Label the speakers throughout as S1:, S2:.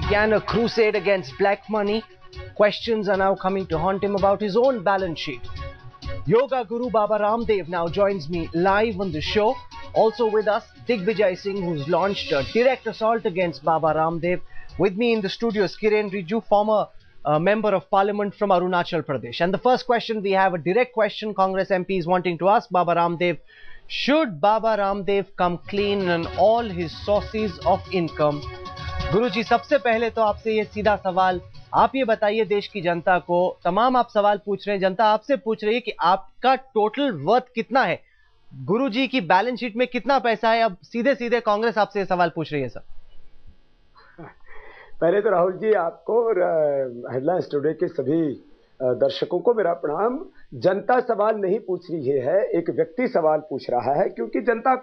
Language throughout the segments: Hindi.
S1: began a crusade against black money, questions are now coming to haunt him about his own balance sheet. Yoga Guru Baba Ramdev now joins me live on the show. Also with us, Digvijay Singh, who's launched a direct assault against Baba Ramdev. With me in the studio is Kiren Rijiju, former member of parliament from Arunachal Pradesh. And the first question, we have a direct question Congress MP is wanting to ask Baba Ramdev. Should Baba Ramdev come clean on all his sources of income? गुरुजी, सबसे पहले तो आपसे ये सीधा सवाल, आप ये बताइए देश की जनता को, तमाम आप सवाल पूछ रहे हैं, जनता आपसे पूछ रही है कि आपका टोटल वर्थ कितना है, गुरुजी की बैलेंस शीट में कितना पैसा है? अब सीधे सीधे कांग्रेस आपसे ये सवाल पूछ रही है सर।
S2: पहले तो राहुल जी, आपको और हेडलाइन स्टूडियो के सभी दर्शकों को मेरा प्रणाम। जनता सवाल नहीं पूछ रही है, एक व्यक्ति सवाल पूछ रहा है, क्योंकि जनता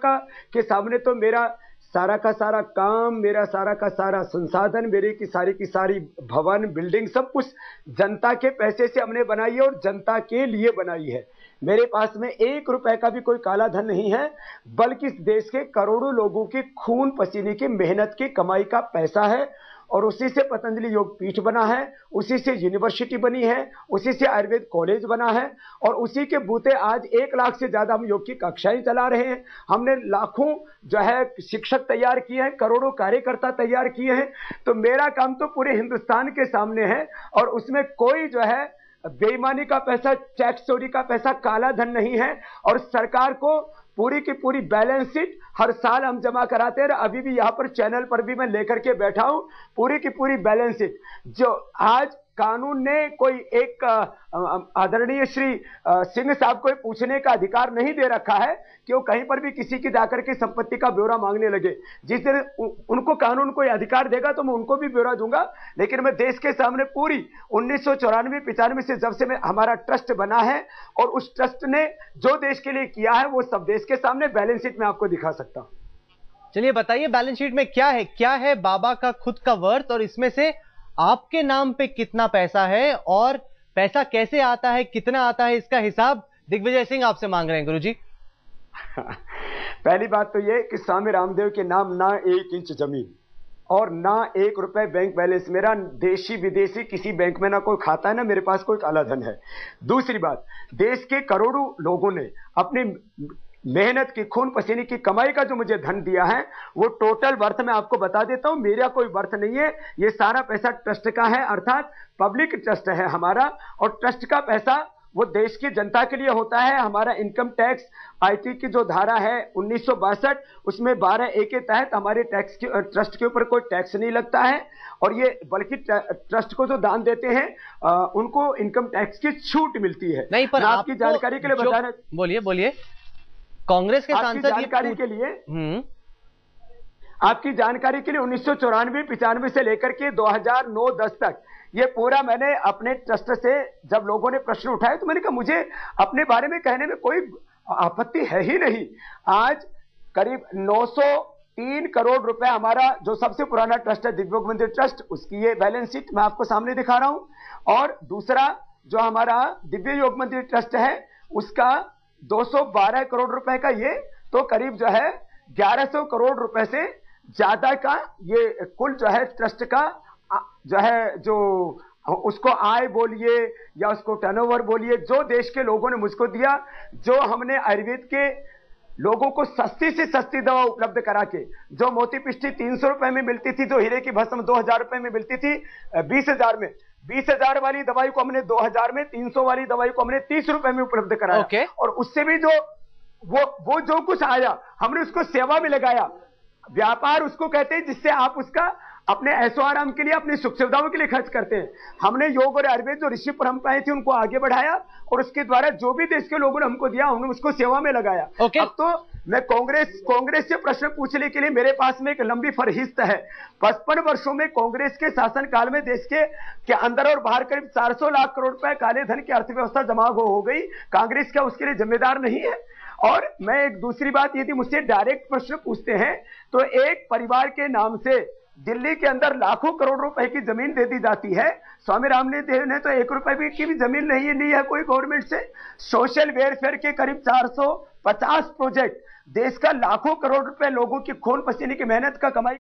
S2: के सामने तो मेरा सारा का सारा काम, मेरा सारा का सारा संसाधन, मेरी की सारी भवन, बिल्डिंग, सब कुछ जनता के पैसे से हमने बनाई है और जनता के लिए बनाई है। मेरे पास में 1 रुपए का भी कोई काला धन नहीं है, बल्कि इस देश के करोड़ों लोगों के खून पसीने की मेहनत की कमाई का पैसा है। और उसी से पतंजलि योग पीठ बना है, उसी से यूनिवर्सिटी बनी है, उसी से आयुर्वेद कॉलेज बना है, और उसी के बूते आज 1 लाख से ज्यादा हम योग की कक्षाएं चला रहे हैं। हमने लाखों जो है शिक्षक तैयार किए हैं, करोड़ों कार्यकर्ता तैयार किए हैं। तो मेरा काम तो पूरे हिंदुस्तान के सामने है, और उसमें कोई जो है बेईमानी का पैसा, टैक्स चोरी का पैसा, काला धन नहीं है। और सरकार को पूरी की पूरी बैलेंस शीट हर साल हम जमा कराते हैं। अभी भी यहाँ पर चैनल पर भी मैं लेकर के बैठा हूं पूरी की पूरी बैलेंस शीट। जो आज कानून ने कोई एक आदरणीय श्री सिंह साहब को पूछने का अधिकार नहीं दे रखा है कि वो कहीं पर भी किसी की जाकर के संपत्ति का ब्यौरा मांगने लगे। जिस दिन उनको कानून कोई अधिकार देगा तो मैं उनको भी ब्यौरा दूंगा। लेकिन मैं देश के सामने पूरी 1994-95 से जब से हमारा ट्रस्ट बना है, और उस ट्रस्ट ने जो देश के लिए किया है वो सब देश के सामने बैलेंस शीट में आपको दिखा सकता हूं।
S1: चलिए बताइए, बैलेंस शीट में क्या है बाबा का खुद का वर्थ, और इसमें से आपके नाम पे कितना पैसा है, और पैसा कैसे आता है, कितना आता है, इसका हिसाब दिग्विजय सिंह आपसे मांग रहे हैं गुरुजी।
S2: पहली बात तो ये कि स्वामी रामदेव के नाम ना 1 इंच जमीन और ना 1 रुपए बैंक बैलेंस, मेरा देशी विदेशी किसी बैंक में ना कोई खाता है, ना मेरे पास कोई काला धन है। दूसरी बात, देश के करोड़ों लोगों ने अपनी मेहनत की, खून पसीने की कमाई का जो मुझे धन दिया है, वो टोटल वर्थ मैं आपको बता देता हूं। मेरा कोई वर्थ नहीं है, ये सारा पैसा ट्रस्ट का है, अर्थात पब्लिक ट्रस्ट है हमारा। और ट्रस्ट का पैसा वो देश की जनता के लिए होता है। हमारा इनकम टैक्स आईटी की जो धारा है 1962, उसमें 12A के तहत हमारे टैक्स ट्रस्ट के ऊपर कोई टैक्स नहीं लगता है। और ये बल्कि ट्रस्ट को जो दान देते हैं उनको इनकम टैक्स की छूट मिलती है।
S1: नहीं, पर
S2: आपकी जानकारी के लिए बता रहे,
S1: बोलिए कांग्रेस के सांसद
S2: जानकारी के लिए, आपकी जानकारी के लिए 1994-95 से लेकर के 2009-10 तक ये पूरा मैंने अपने ट्रस्ट से, जब लोगों ने प्रश्न उठाए तो मैंने कहा मुझे अपने बारे में कहने में कोई आपत्ति है ही नहीं। आज करीब 903 करोड़ रुपए हमारा जो सबसे पुराना ट्रस्ट है दिव्योग मंदिर ट्रस्ट, उसकी ये बैलेंस शीट मैं आपको सामने दिखा रहा हूं। और दूसरा जो हमारा दिव्य योग मंदिर ट्रस्ट है, उसका 212 करोड़ रुपए का, ये तो करीब जो है 1100 करोड़ रुपए से ज्यादा का ये कुल जो है ट्रस्ट का जो है, जो उसको आय बोलिए या उसको टर्नओवर बोलिए, जो देश के लोगों ने मुझको दिया, जो हमने आयुर्वेद के लोगों को सस्ती से सस्ती दवा उपलब्ध करा के, जो मोती पिष्टी 300 रुपए में मिलती थी, जो हीरे की भस्म 2000 रुपए में मिलती थी 20,000 में, 20,000 वाली दवाई को हमने 2000 में, 300 वाली दवाई को हमने 30 रुपए में उपलब्ध कराया। और उससे भी जो वो जो कुछ आया हमने उसको सेवा में लगाया। व्यापार उसको कहते हैं जिससे आप उसका अपने ऐशो आराम के लिए, अपनी सुख सुविधाओं के लिए खर्च करते हैं। हमने योग और आयुर्वेद जो ऋषि परंपराएं थी उनको आगे बढ़ाया, और उसके द्वारा जो भी देश के लोगों ने हमको दिया हमने उसको सेवा में लगाया। अब तो मैं कांग्रेस से प्रश्न पूछने के लिए मेरे पास में एक लंबी फहरिस्त है। 55 वर्षों में कांग्रेस के शासन काल में देश के अंदर और बाहर करीब 400 लाख करोड़ रुपए काले धन की अर्थव्यवस्था जमा हो गई। कांग्रेस क्या उसके लिए जिम्मेदार नहीं है? और मैं एक दूसरी बात, यदि मुझसे डायरेक्ट प्रश्न पूछते हैं तो एक परिवार के नाम से दिल्ली के अंदर लाखों करोड़ रुपए की जमीन दे दी जाती है। स्वामी रामदेव ने तो 1 रुपए की भी जमीन नहीं ली है कोई गवर्नमेंट से। सोशल वेलफेयर के करीब 450 प्रोजेक्ट, देश का लाखों करोड़ रुपए लोगों की खून पसीने की मेहनत का कमाई